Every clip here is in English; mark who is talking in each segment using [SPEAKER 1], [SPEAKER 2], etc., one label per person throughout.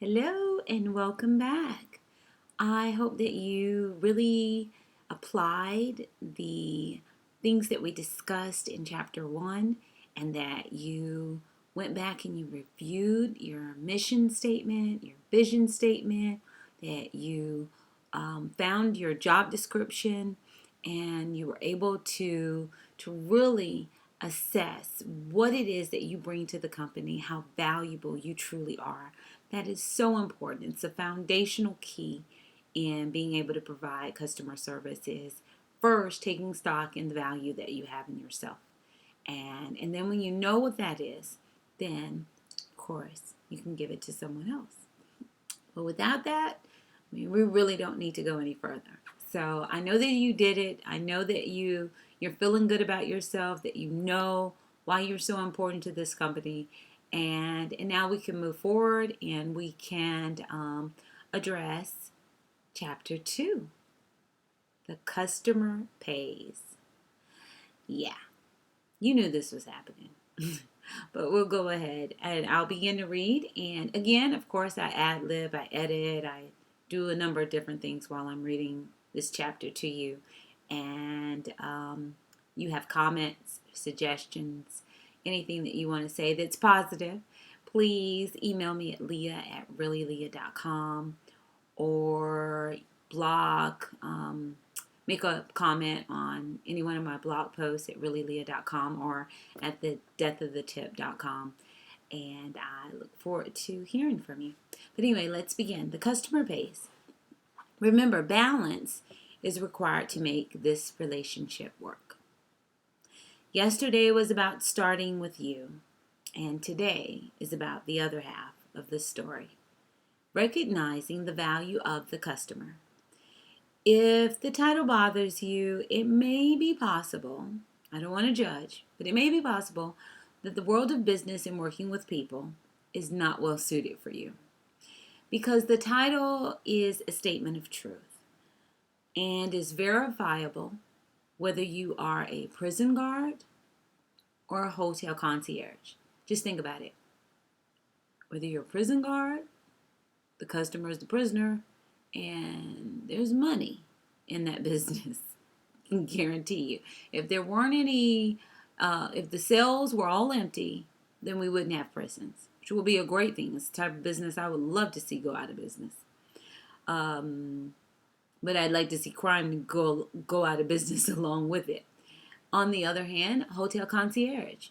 [SPEAKER 1] Hello and welcome back. I hope that you really applied the things that we discussed in chapter one and that you went back and you reviewed your mission statement, your vision statement, that you found your job description and you were able to really assess what it is that you bring to the company, how valuable you truly are. That is so important. It's a foundational key in being able to provide customer service is first taking stock in the value that you have in yourself. And then when you know what that is, then of course you can give it to someone else. But without that, we really don't need to go any further. So I know that you did it. I know that you're feeling good about yourself, that you know why you're so important to this company. And now we can move forward and we can address chapter two. The customer pays. Yeah, you knew this was happening. But we'll go ahead and I'll begin to read. And again, of course, I ad lib, I edit, I do a number of different things while I'm reading this chapter to you. And you have comments, suggestions, anything that you want to say that's positive, please email me at leah@reallyleah.com or blog. Make a comment on any one of my blog posts at reallyleah.com or at the deathofThetip.com. And I look forward to hearing from you. But anyway, let's begin. The customer base. Remember, balance is required to make this relationship work. Yesterday was about starting with you, and today is about the other half of the story. Recognizing the value of the customer. If the title bothers you, it may be possible, I don't want to judge, but it may be possible that the world of business and working with people is not well suited for you. Because the title is a statement of truth and is verifiable whether you are a prison guard or a hotel concierge. Just think about it. Whether you're a prison guard, the customer is the prisoner, and there's money in that business. I can guarantee you. If there weren't any, if the cells were all empty, then we wouldn't have prisons, which would be a great thing. It's the type of business I would love to see go out of business. But I'd like to see crime go out of business along with it. On the other hand, hotel concierge.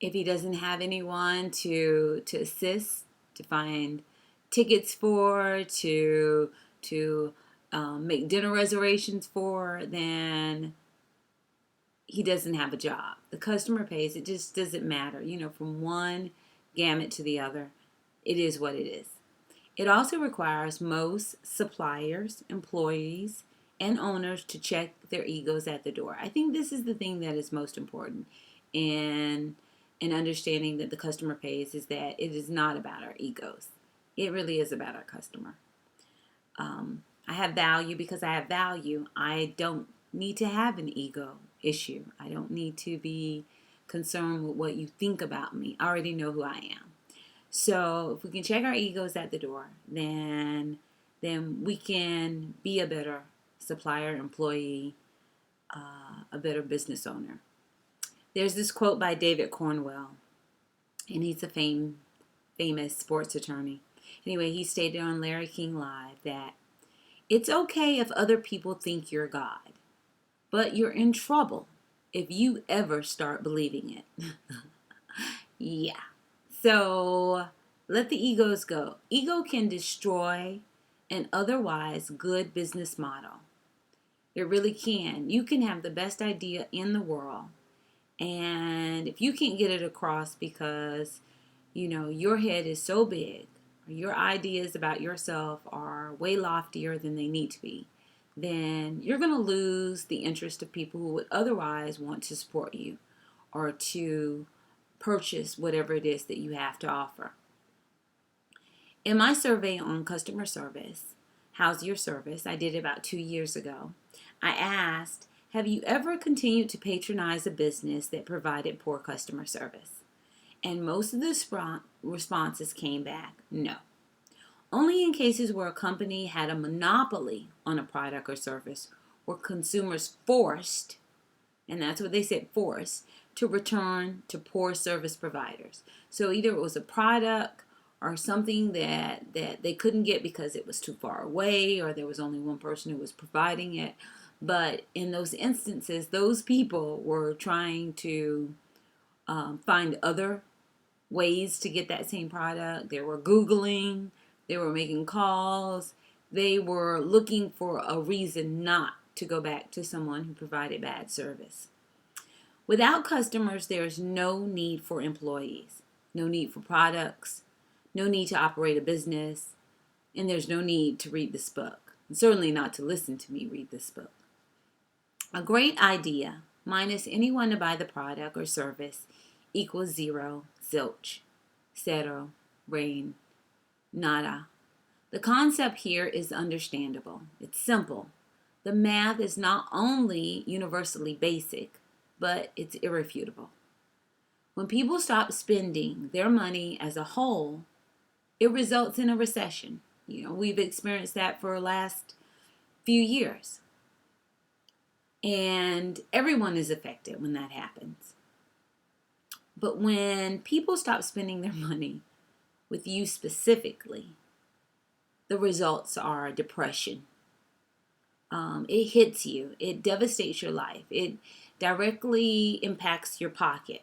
[SPEAKER 1] If he doesn't have anyone to assist, to find tickets for, to make dinner reservations for, then he doesn't have a job. The customer pays. It just doesn't matter. From one gamut to the other, it is what it is. It also requires most suppliers, employees, and owners to check their egos at the door. I think this is the thing that is most important in understanding that the customer pays is that it is not about our egos. It really is about our customer. I have value because I have value. I don't need to have an ego issue. I don't need to be concerned with what you think about me. I already know who I am. So if we can check our egos at the door, then we can be a better supplier, employee, a better business owner. There's this quote by David Cornwell, and he's a famous sports attorney. Anyway, he stated on Larry King Live that it's okay if other people think you're God, but you're in trouble if you ever start believing it. Yeah. So let the egos go. Ego can destroy an otherwise good business model. It really can. You can have the best idea in the world, and if you can't get it across because, your head is so big, or your ideas about yourself are way loftier than they need to be, then you're going to lose the interest of people who would otherwise want to support you or to purchase whatever it is that you have to offer. In my survey on customer service, how's your service? I did it about 2 years ago. I asked, have you ever continued to patronize a business that provided poor customer service? And most of the responses came back no. Only in cases where a company had a monopoly on a product or service were consumers forced, and that's what they said, forced, to return to poor service providers. So either it was a product or something that they couldn't get because it was too far away or there was only one person who was providing it. But in those instances, those people were trying to find other ways to get that same product. They were Googling, they were making calls, they were looking for a reason not to go back to someone who provided bad service. Without customers, there is no need for employees, no need for products, no need to operate a business, and there's no need to read this book. And certainly not to listen to me read this book. A great idea, minus anyone to buy the product or service, equals zero, zilch, zero, rain, nada. The concept here is understandable. It's simple. The math is not only universally basic, but it's irrefutable. When people stop spending their money as a whole, it results in a recession. We've experienced that for the last few years. And everyone is affected when that happens. But when people stop spending their money with you specifically, the results are depression. It hits you. It devastates your life. It directly impacts your pocket,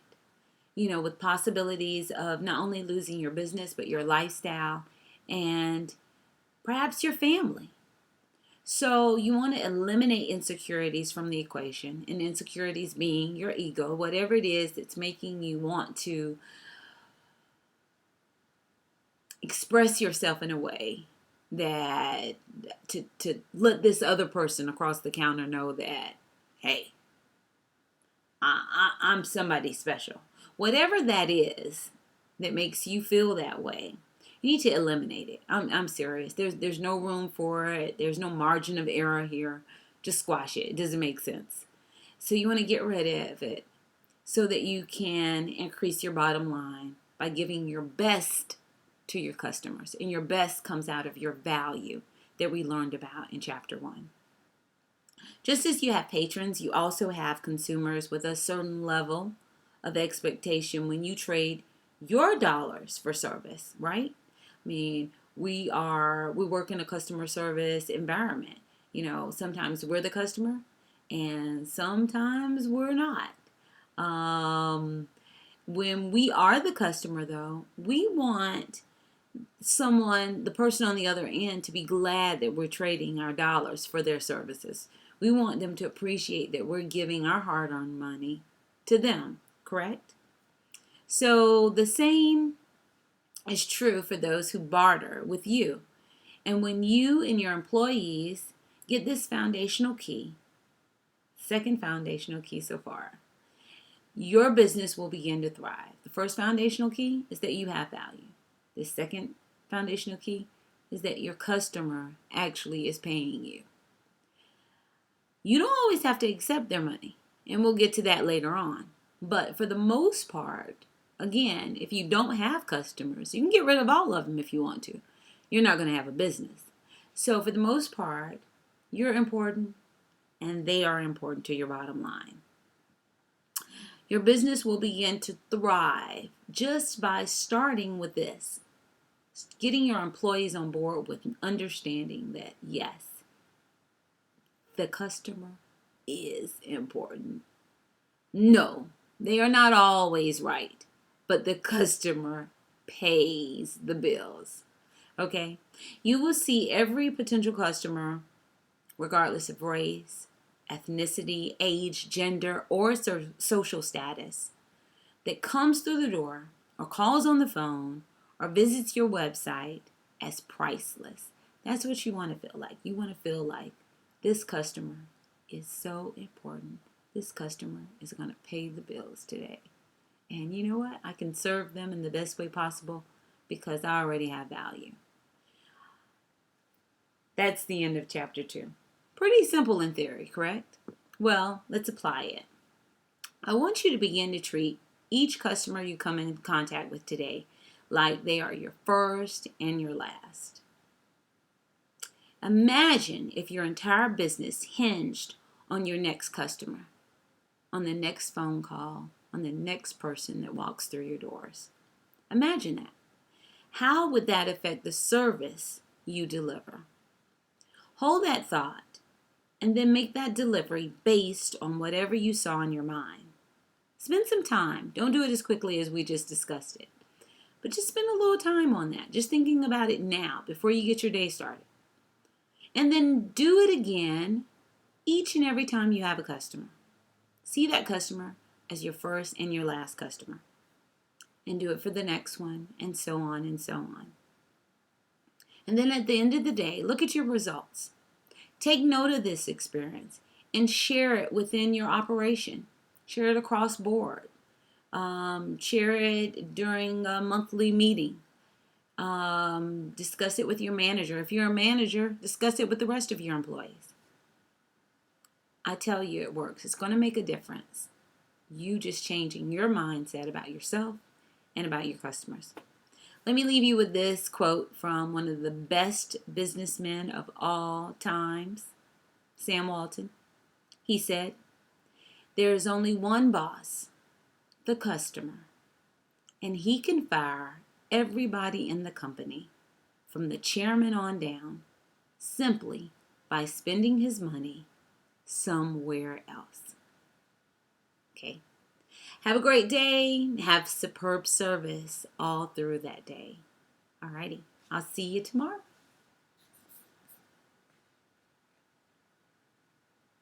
[SPEAKER 1] with possibilities of not only losing your business, but your lifestyle and perhaps your family. So you want to eliminate insecurities from the equation, and insecurities being your ego, whatever it is that's making you want to express yourself in a way that to let this other person across the counter know that, hey, I'm somebody special. Whatever that is that makes you feel that way, you need to eliminate it. I'm serious. There's no room for it. There's no margin of error here. Just squash it. It doesn't make sense. So you want to get rid of it so that you can increase your bottom line by giving your best to your customers. And your best comes out of your value that we learned about in chapter 1. Just as you have patrons, you also have consumers with a certain level of expectation when you trade your dollars for service, right? I mean, we work in a customer service environment. Sometimes we're the customer and sometimes we're not. When we are the customer, though, we want the person on the other end, to be glad that we're trading our dollars for their services. We want them to appreciate that we're giving our hard-earned money to them, correct? So the same is true for those who barter with you. And when you and your employees get this foundational key, second foundational key so far, your business will begin to thrive. The first foundational key is that you have value. The second foundational key is that your customer actually is paying you. You don't always have to accept their money, and we'll get to that later on. But for the most part, again, if you don't have customers, you can get rid of all of them if you want to. You're not going to have a business. So for the most part, you're important, and they are important to your bottom line. Your business will begin to thrive just by starting with this. Getting your employees on board with understanding that, yes, the customer is important. No, they are not always right, but the customer pays the bills. Okay? You will see every potential customer, regardless of race, ethnicity, age, gender, or social status, that comes through the door or calls on the phone or visits your website as priceless. That's what you want to feel like. You want to feel like this customer is so important. This customer is going to pay the bills today. And you know what? I can serve them in the best way possible because I already have value. That's the end of chapter 2. Pretty simple in theory, correct? Well, let's apply it. I want you to begin to treat each customer you come in contact with today like they are your first and your last. Imagine if your entire business hinged on your next customer, on the next phone call, on the next person that walks through your doors. Imagine that. How would that affect the service you deliver? Hold that thought and then make that delivery based on whatever you saw in your mind. Spend some time. Don't do it as quickly as we just discussed it. But just spend a little time on that. Just thinking about it now before you get your day started. And then do it again each and every time you have a customer. See that customer as your first and your last customer. And do it for the next one, and so on and so on. And then at the end of the day, look at your results. Take note of this experience and share it within your operation. Share it across board. Share it during a monthly meeting. Discuss it with your manager. If you're a manager, discuss it with the rest of your employees. I tell you, it works. It's going to make a difference. You just changing your mindset about yourself and about your customers. Let me leave you with this quote from one of the best businessmen of all times, Sam Walton. He said, "There is only one boss, the customer, and he can fire everybody in the company, from the chairman on down, simply by spending his money somewhere else." Okay. Have a great day. Have superb service all through that day. Alrighty. I'll see you tomorrow.